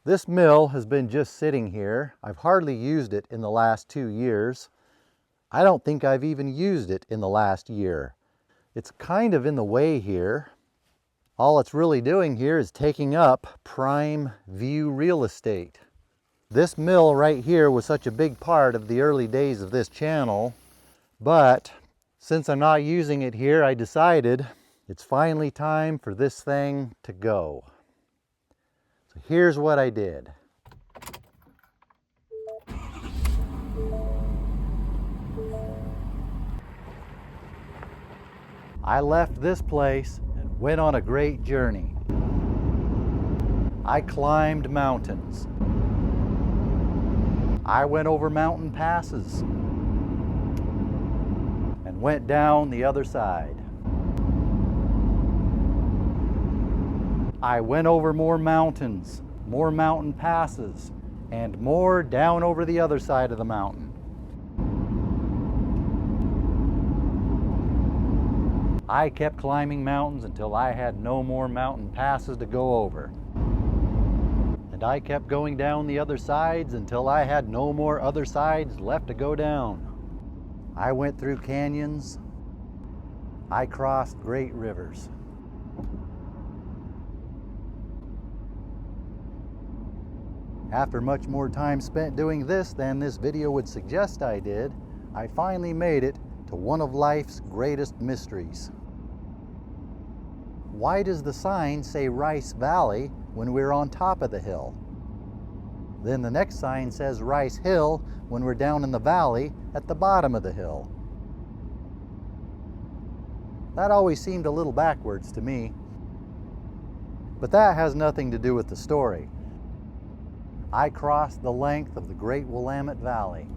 This mill has been just sitting here. I've hardly used it in the last 2 years. I don't think I've even used it in the last year. It's kind of in the way here. All it's really doing here is taking up prime view real estate. This mill right here was such a big part of the early days of this channel, but since I'm not using it here, I decided it's finally time for this thing to go. So here's what I did. I left this place and went on a great journey. I climbed mountains. I went over mountain passes and went down the other side. I went over more mountains, more mountain passes, and more down over the other side of the mountain. I kept climbing mountains until I had no more mountain passes to go over. And I kept going down the other sides until I had no more other sides left to go down. I went through canyons. I crossed great rivers. After much more time spent doing this than this video would suggest I did, I finally made it to one of life's greatest mysteries. Why does the sign say Rice Valley when we're on top of the hill? Then the next sign says Rice Hill when we're down in the valley at the bottom of the hill. That always seemed a little backwards to me. But that has nothing to do with the story. I crossed the length of the Great Willamette Valley.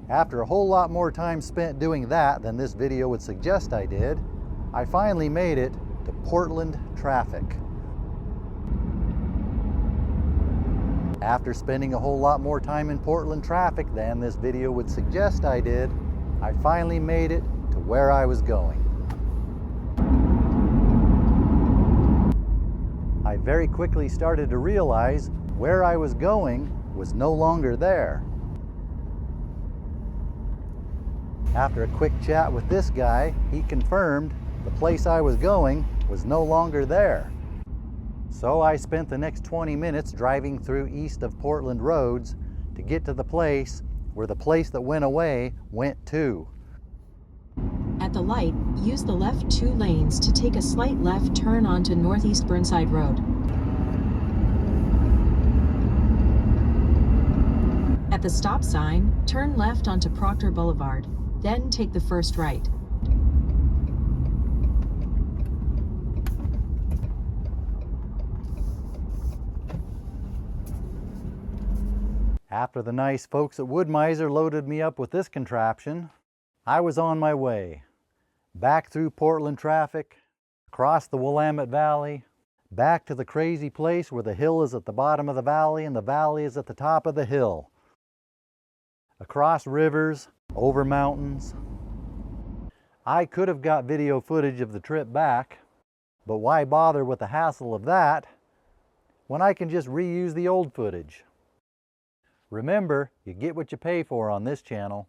After a whole lot more time spent doing that than this video would suggest I did, I finally made it to Portland traffic. After spending a whole lot more time in Portland traffic than this video would suggest I did, I finally made it to where I was going. I very quickly started to realize where I was going was no longer there. After a quick chat with this guy, he confirmed the place I was going was no longer there. So I spent the next 20 minutes driving through east of Portland roads to get to the place where the place that went away went to. At the light, use the left 2 lanes to take a slight left turn onto Northeast Burnside Road. At the stop sign, turn left onto Proctor Boulevard, then take the first right. After the nice folks at Woodmizer loaded me up with this contraption, I was on my way. Back through Portland traffic, across the Willamette Valley, back to the crazy place where the hill is at the bottom of the valley and the valley is at the top of the hill. Across rivers, over mountains. I could have got video footage of the trip back, but why bother with the hassle of that when I can just reuse the old footage? Remember, you get what you pay for on this channel.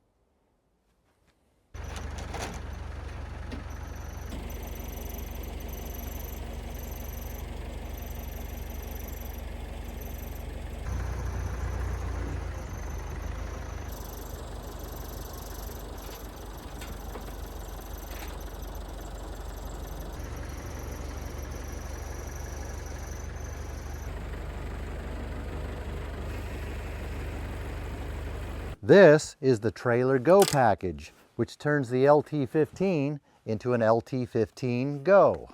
This is the Trailer Go package, which turns the LT15 into an LT15 Go.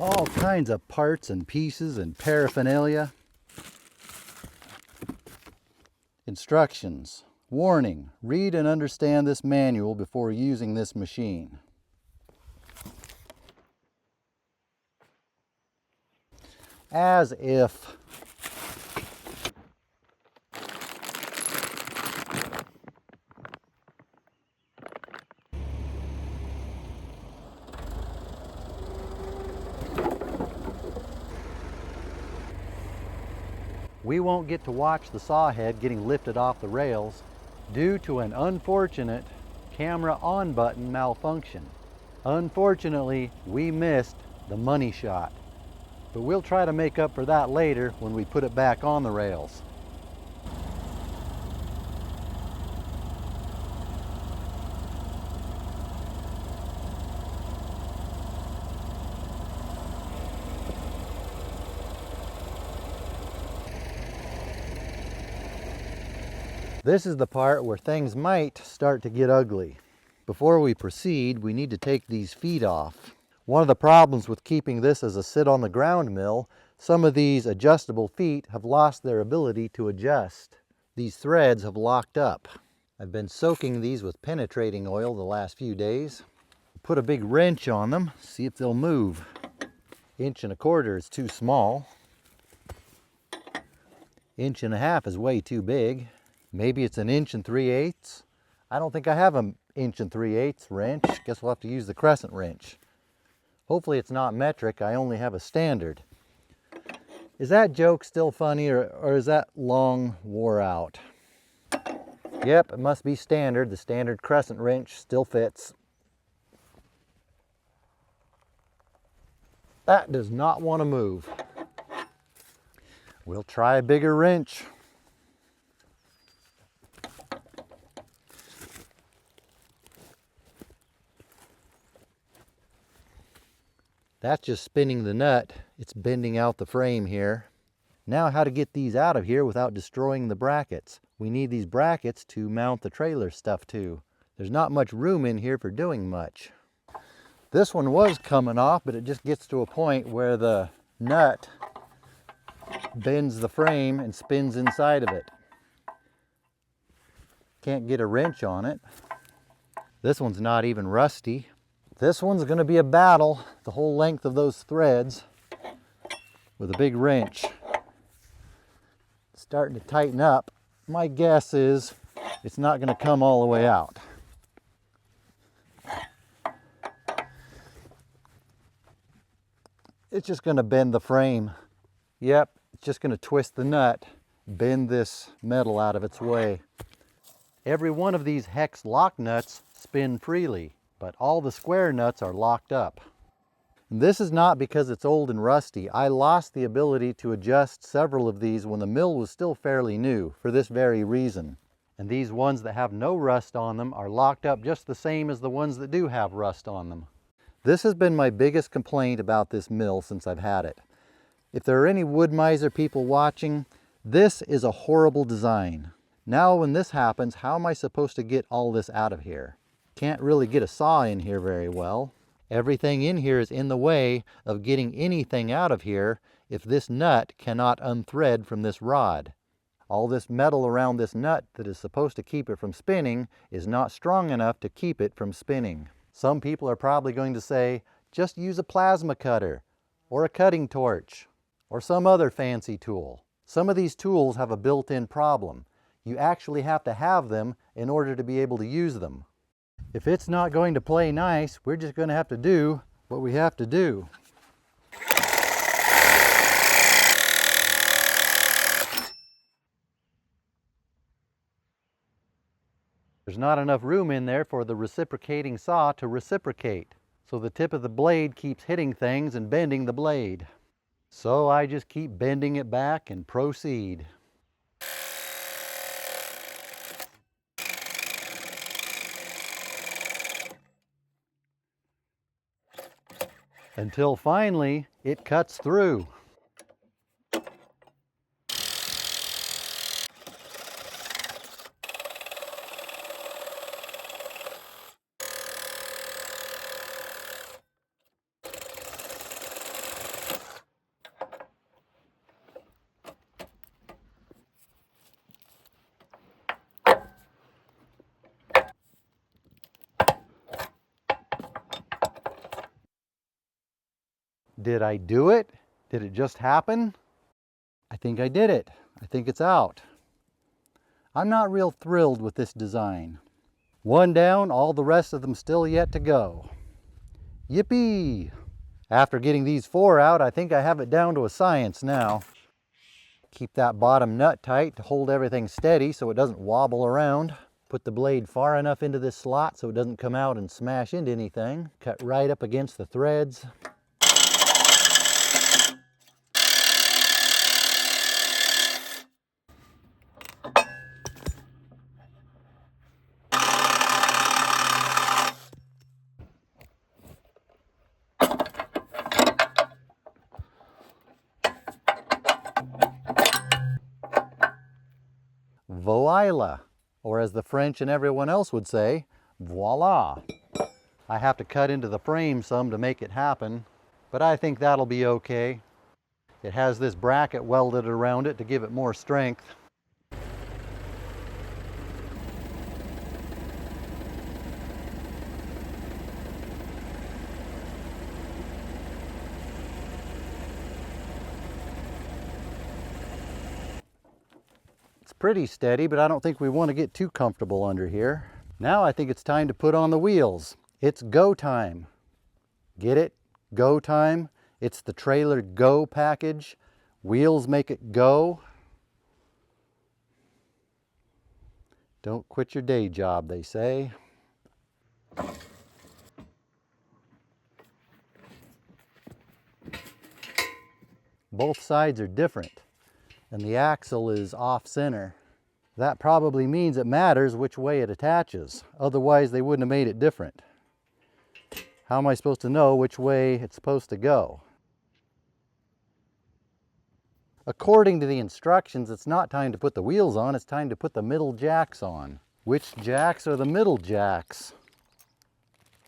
All kinds of parts and pieces and paraphernalia. Instructions. Warning, read and understand this manual before using this machine. As if. We won't get to watch the saw head getting lifted off the rails due to an unfortunate camera on button malfunction. Unfortunately, we missed the money shot, but we'll try to make up for that later when we put it back on the rails. This is the part where things might start to get ugly. Before we proceed, we need to take these feet off. One of the problems with keeping this as a sit on the ground mill, some of these adjustable feet have lost their ability to adjust. These threads have locked up. I've been soaking these with penetrating oil the last few days. Put a big wrench on them, see if they'll move. 1.25 inches is too small. 1.5 inches is way too big. Maybe it's 1 3/8 inches. I don't think I have an 1 3/8 inches wrench. Guess we'll have to use the crescent wrench. Hopefully it's not metric, I only have a standard. Is that joke still funny or is that long wore out? Yep, it must be standard. The standard crescent wrench still fits. That does not want to move. We'll try a bigger wrench. That's just spinning the nut. It's bending out the frame here. Now how to get these out of here without destroying the brackets. We need these brackets to mount the trailer stuff to. There's not much room in here for doing much. This one was coming off, but it just gets to a point where the nut bends the frame and spins inside of it. Can't get a wrench on it. This one's not even rusty. This one's going to be a battle the whole length of those threads with a big wrench. It's starting to tighten up. My guess is it's not going to come all the way out. It's just going to bend the frame. Yep, it's just going to twist the nut, bend this metal out of its way. Every one of these hex lock nuts spin freely, but all the square nuts are locked up. And this is not because it's old and rusty. I lost the ability to adjust several of these when the mill was still fairly new for this very reason. And these ones that have no rust on them are locked up just the same as the ones that do have rust on them. This has been my biggest complaint about this mill since I've had it. If there are any Woodmizer people watching, this is a horrible design. Now when this happens, how am I supposed to get all this out of here? Can't really get a saw in here very well. Everything in here is in the way of getting anything out of here if this nut cannot unthread from this rod. All this metal around this nut that is supposed to keep it from spinning is not strong enough to keep it from spinning. Some people are probably going to say, just use a plasma cutter or a cutting torch or some other fancy tool. Some of these tools have a built-in problem. You actually have to have them in order to be able to use them. If it's not going to play nice, we're just going to have to do what we have to do. There's not enough room in there for the reciprocating saw to reciprocate. So the tip of the blade keeps hitting things and bending the blade. So I just keep bending it back and proceed. Until finally it cuts through. Did I do it? Did it just happen? I think I did it. I think it's out. I'm not real thrilled with this design. One down, all the rest of them still yet to go. Yippee! After getting these 4 out, I think I have it down to a science now. Keep that bottom nut tight to hold everything steady so it doesn't wobble around. Put the blade far enough into this slot so it doesn't come out and smash into anything. Cut right up against the threads. Voila, or as the French and everyone else would say, voila. I have to cut into the frame some to make it happen, but I think that'll be okay. It has this bracket welded around it to give it more strength. Pretty steady, but I don't think we want to get too comfortable under here. Now I think it's time to put on the wheels. It's go time. Get it? Go time. It's the trailer go package. Wheels make it go. Don't quit your day job, they say. Both sides are different, and the axle is off center. That probably means it matters which way it attaches. Otherwise they wouldn't have made it different. How am I supposed to know which way it's supposed to go? According to the instructions, it's not time to put the wheels on, it's time to put the middle jacks on. Which jacks are the middle jacks?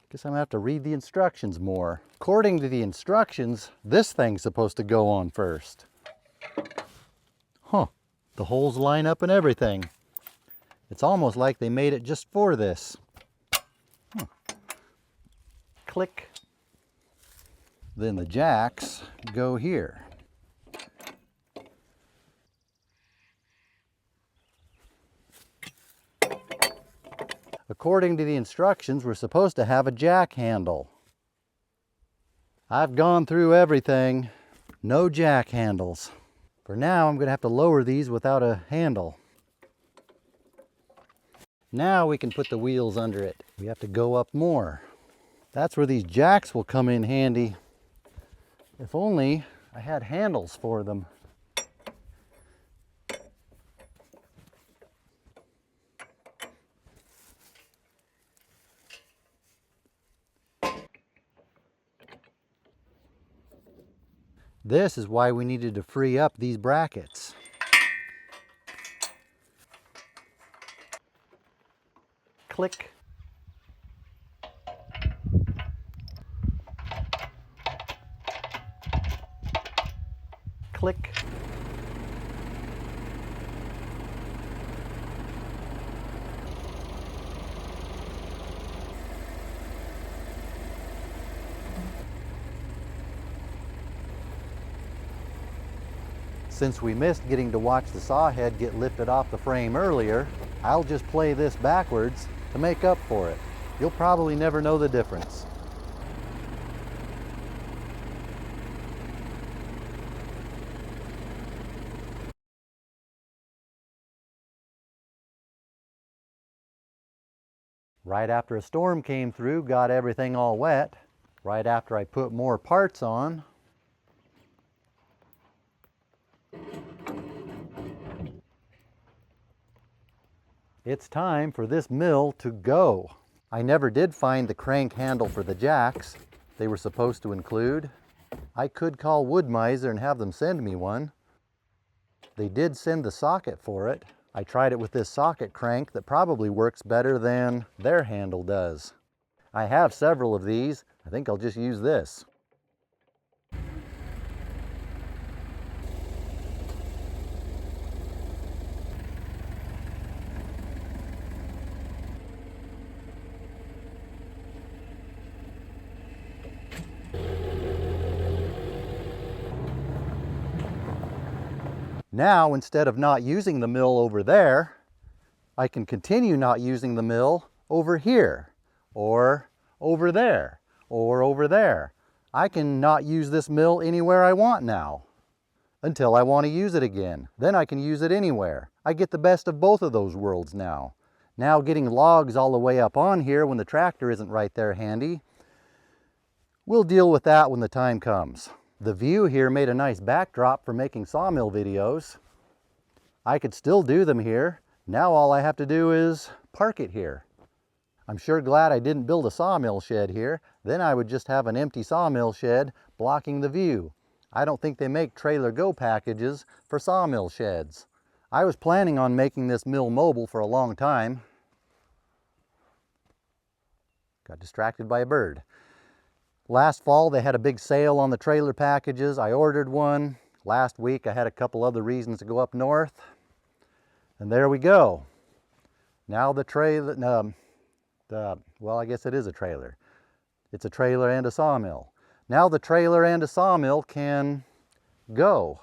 Guess I'm gonna have to read the instructions more. According to the instructions, this thing's supposed to go on first. Huh, the holes line up and everything. It's almost like they made it just for this. Click. Then the jacks go here. According to the instructions, we're supposed to have a jack handle. I've gone through everything. No jack handles. For now, I'm going to have to lower these without a handle. Now we can put the wheels under it. We have to go up more. That's where these jacks will come in handy. If only I had handles for them. This is why we needed to free up these brackets. Click. Click. Since we missed getting to watch the saw head get lifted off the frame earlier, I'll just play this backwards to make up for it. You'll probably never know the difference. Right after a storm came through, got everything all wet. Right after I put more parts on, it's time for this mill to go. I never did find the crank handle for the jacks they were supposed to include. I could call Woodmizer and have them send me one. They did send the socket for it. I tried it with this socket crank that probably works better than their handle does. I have several of these. I think I'll just use this. Now, instead of not using the mill over there, I can continue not using the mill over here, or over there, or over there. I can not use this mill anywhere I want now, until I want to use it again. Then I can use it anywhere. I get the best of both of those worlds now. Now getting logs all the way up on here when the tractor isn't right there handy, we'll deal with that when the time comes. The view here made a nice backdrop for making sawmill videos. I could still do them here. Now all I have to do is park it here. I'm sure glad I didn't build a sawmill shed here. Then I would just have an empty sawmill shed blocking the view. I don't think they make trailer go packages for sawmill sheds. I was planning on making this mill mobile for a long time. Got distracted by a bird. Last fall they had a big sale on the trailer packages. I ordered one. Last week I had a couple other reasons to go up north. And there we go. Now the trailer, well, I guess it is a trailer. It's a trailer and a sawmill. Now the trailer and a sawmill can go.